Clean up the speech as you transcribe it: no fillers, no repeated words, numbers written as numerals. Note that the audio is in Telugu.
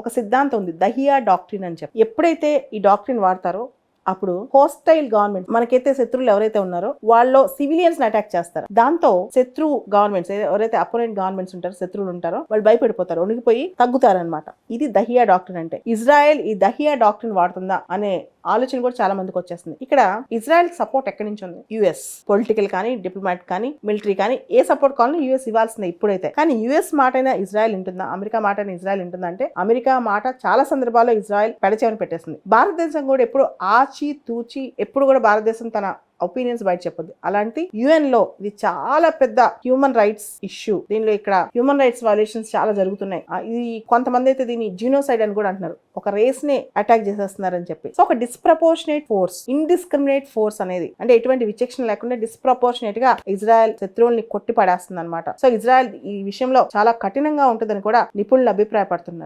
ఒక సిద్ధాంతం ఉంది, దహియా డాక్ట్రిన్ అని చెప్పి. ఎప్పుడైతే ఈ డాక్ట్రిన్ వాడతారో అప్పుడు హోస్టైల్ గవర్నమెంట్, మనకైతే శత్రువులు ఎవరైతే ఉన్నారో వాళ్ళు సివిలియన్స్ ని అటాక్ చేస్తారు. దాంతో శత్రు గవర్నమెంట్స్ ఎవరైతే అపోనెంట్ గవర్నమెంట్స్ ఉంటారో, శత్రువులు ఉంటారో, వాళ్ళు భయపడిపోతారు, ఉనికిపోయి తగ్గుతారనమాట. ఇది దహియా డాక్ట్రిన్ అంటే. ఇజ్రాయెల్ ఈ దహియా డాక్ట్రిన్ వాడుతుందా అనే ఆలోచన కూడా చాలా మందికి వచ్చేస్తుంది. ఇక్కడ ఇజ్రాయెల్ సపోర్ట్ ఎక్కడి నుంచి ఉంది? యుఎస్ పొలిటికల్ కానీ, డిప్లొమాట్ కానీ, మిలిటరీ కానీ, ఏ సపోర్ట్ కావాలని యుఎస్ ఇవ్వాల్సిందే ఇప్పుడైతే. కానీ యుఎస్ మాట అయినా ఇజ్రాయెల్ ఉంటుందా, అమెరికా మాట అయినా ఇజ్రాయెల్ ఉంటుందా అంటే అమెరికా మాట చాలా సందర్భాల్లో ఇజ్రాయెల్ పెడచెవిన పెట్టేస్తుంది. భారతదేశం కూడా ఎప్పుడు ఆచి తూచి ఎప్పుడు కూడా భారతదేశం తన ఒపీనియన్స్ బయట చెప్పొద్దు. అలాంటి యుఎన్ లో ఇది చాలా పెద్ద హ్యూమన్ రైట్స్ ఇష్యూ. దీనిలో ఇక్కడ హ్యూమన్ రైట్స్ వైలేషన్స్ చాలా జరుగుతున్నాయి. ఇది కొంతమంది అయితే దీన్ని జీనోసైడ్ అని కూడా అంటున్నారు, ఒక రేస్ ని అటాక్ చేసేస్తున్నారని చెప్పి. సో ఒక డిస్ప్రపోర్షనేట్ ఫోర్స్, ఇండిస్క్రిమినేట్ ఫోర్స్ అనేది, అంటే ఎటువంటి విచక్షణ లేకుండా డిస్ప్రపోర్షనేట్ గా ఇజ్రాయెల్ శత్రువుల్ని కొట్టి పడేస్తుంది అనమాట. సో ఇజ్రాయెల్ ఈ విషయంలో చాలా కఠినంగా ఉంటుందని కూడా నిపుణులు అభిప్రాయపడుతున్నారు.